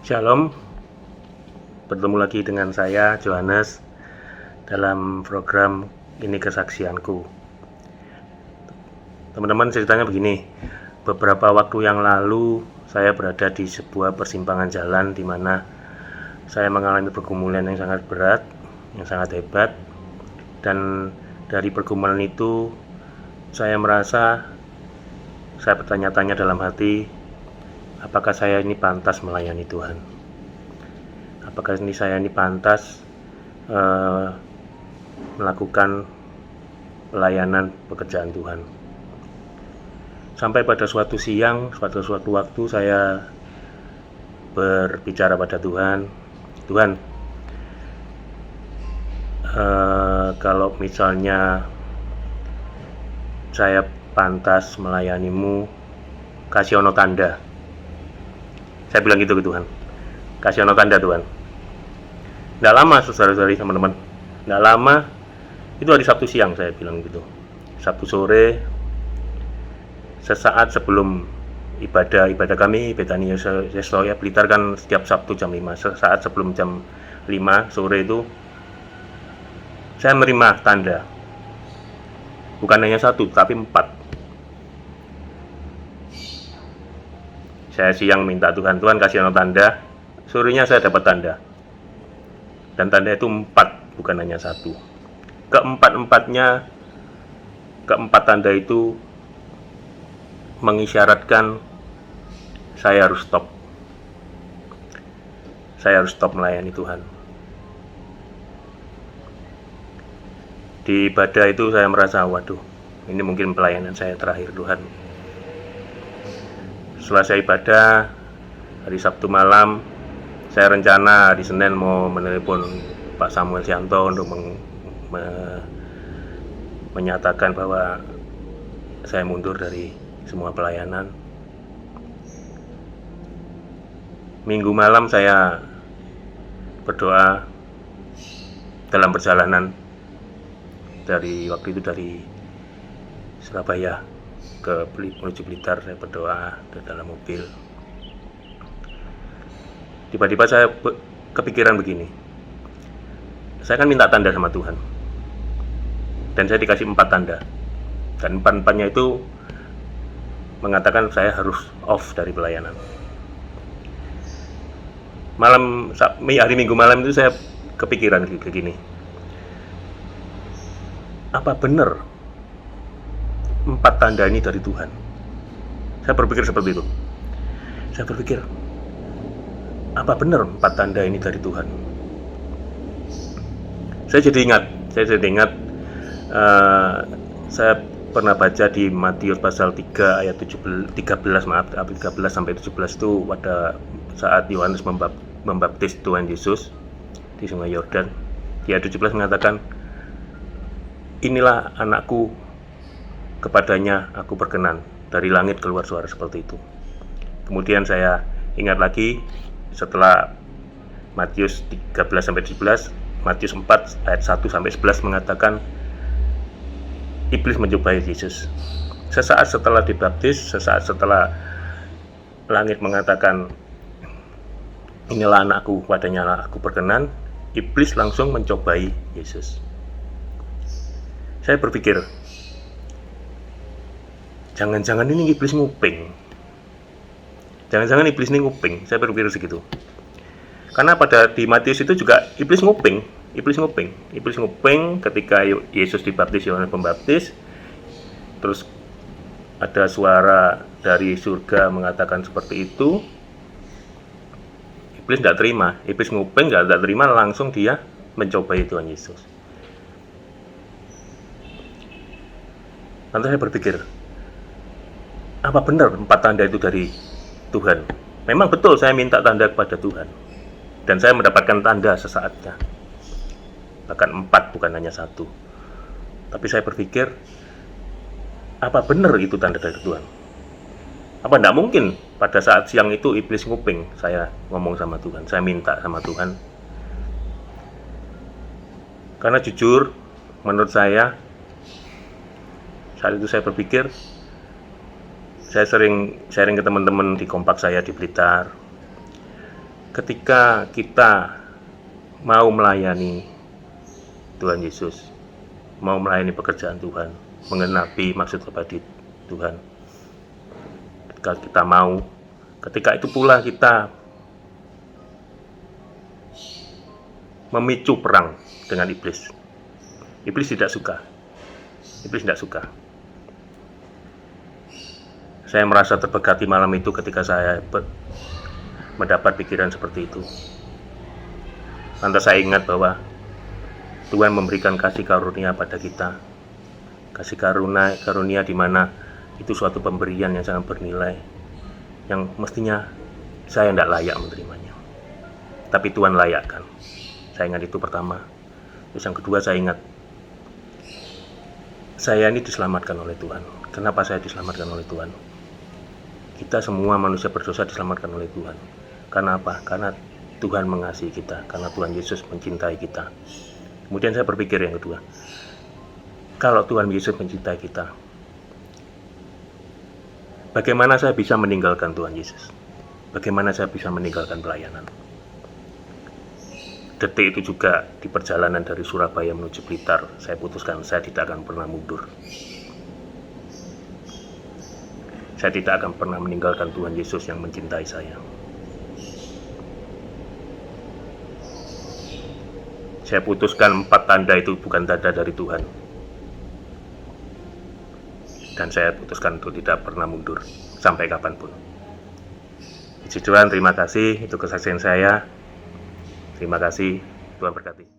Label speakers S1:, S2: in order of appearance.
S1: Shalom, bertemu lagi dengan saya, Johannes, dalam program Ini Kesaksianku. Teman-teman, ceritanya begini. Beberapa waktu yang lalu, saya berada di sebuah persimpangan jalan di mana saya mengalami pergumulan yang sangat berat, yang sangat hebat. Dan dari pergumulan itu, saya merasa, saya bertanya-tanya dalam hati, apakah saya ini pantas melayani Tuhan? Apakah saya ini pantas melakukan pelayanan pekerjaan Tuhan? Sampai pada suatu siang, suatu waktu saya berbicara pada Tuhan, Tuhan, kalau misalnya saya pantas melayanimu, kasih ono tanda. Saya bilang gitu ke Tuhan, kasih ono tanda Tuhan. Nggak lama, saudara-saudari, teman-teman, nggak lama, itu hari Sabtu siang saya bilang gitu. Sabtu sore, sesaat sebelum ibadah kami, Betani Yesloya Blitar kan setiap Sabtu jam 5, sesaat sebelum jam 5 sore itu, saya menerima tanda. Bukan hanya satu, tapi 4. Saya siang minta Tuhan kasih ono tanda, sorenya saya dapat tanda. Dan tanda itu 4, bukan hanya satu. Keempat tanda itu mengisyaratkan saya harus stop. Saya harus stop melayani Tuhan. Di ibadah itu saya merasa, waduh, ini mungkin pelayanan saya terakhir Tuhan. Selesai ibadah, hari Sabtu malam, saya rencana hari Senin mau menelepon Pak Samuel Sianto untuk menyatakan bahwa saya mundur dari semua pelayanan. Minggu malam saya berdoa dalam perjalanan dari waktu itu dari Surabaya menuju Blitar. Saya berdoa di dalam mobil. Tiba-tiba saya kepikiran begini, saya kan minta tanda sama Tuhan, dan saya dikasih 4 tanda, dan 4-4-nya itu mengatakan saya harus off dari pelayanan. Hari Minggu malam itu saya kepikiran begini, apa benar 4 tanda ini dari Tuhan? Saya berpikir seperti itu. Saya berpikir, apa benar 4 tanda ini dari Tuhan? Saya jadi ingat, saya pernah baca di Matius pasal 3 ayat 13 sampai 17 itu pada saat Yohanes membaptis Tuhan Yesus di Sungai Yordan. Di ayat 17 mengatakan, inilah anakku, kepadanya aku berkenan. Dari langit keluar suara seperti itu. Kemudian saya ingat lagi setelah Matius 13 sampai 17, Matius 4 ayat 1 sampai 11 mengatakan iblis mencobai Yesus. Sesaat setelah dibaptis, sesaat setelah langit mengatakan inilah anakku, padanya aku berkenan, iblis langsung mencobai Yesus. Saya berpikir, jangan-jangan ini iblis nguping. Jangan-jangan iblis ini nguping. Saya berpikir segitu. Karena di Matius itu juga iblis nguping ketika Yesus dibaptis, Yohanes Pembaptis. Terus ada suara dari surga mengatakan seperti itu. Iblis tidak terima, iblis nguping, tidak terima, langsung dia mencobai Tuhan Yesus. Nanti saya berpikir, apa benar 4 tanda itu dari Tuhan? Memang betul saya minta tanda kepada Tuhan, dan saya mendapatkan tanda sesaatnya, bahkan 4, bukan hanya 1. Tapi saya berpikir, apa benar itu tanda dari Tuhan? Apa tidak mungkin pada saat siang itu iblis nguping, saya ngomong sama Tuhan, saya minta sama Tuhan? Karena jujur, menurut saya, saat itu saya berpikir, saya sering sharing ke teman-teman di kompak saya di Blitar. ketika kita mau melayani Tuhan Yesus, mau melayani pekerjaan Tuhan, menggenapi maksud abadi Tuhan, ketika kita mau, ketika itu pula kita memicu perang dengan iblis. Iblis tidak suka. Saya merasa terberkati malam itu ketika saya mendapat pikiran seperti itu. Lantas saya ingat bahwa Tuhan memberikan kasih karunia pada kita. Kasih karunia di mana itu suatu pemberian yang sangat bernilai, yang mestinya saya tidak layak menerimanya. Tapi Tuhan layakkan. Saya ingat itu pertama. Terus yang kedua saya ingat, saya ini diselamatkan oleh Tuhan. Kenapa saya diselamatkan oleh Tuhan? Kita semua manusia berdosa diselamatkan oleh Tuhan. Karena apa? Karena Tuhan mengasihi kita. Karena Tuhan Yesus mencintai kita. Kemudian saya berpikir yang kedua, kalau Tuhan Yesus mencintai kita, bagaimana saya bisa meninggalkan Tuhan Yesus? Bagaimana saya bisa meninggalkan pelayanan? Detik itu juga di perjalanan dari Surabaya menuju Blitar, saya putuskan saya tidak akan pernah mundur. Saya tidak akan pernah meninggalkan Tuhan Yesus yang mencintai saya. Saya putuskan 4 tanda itu bukan tanda dari Tuhan. Dan saya putuskan untuk tidak pernah mundur sampai kapanpun. Puji Tuhan, terima kasih. Itu kesaksian saya. Terima kasih. Tuhan berkati.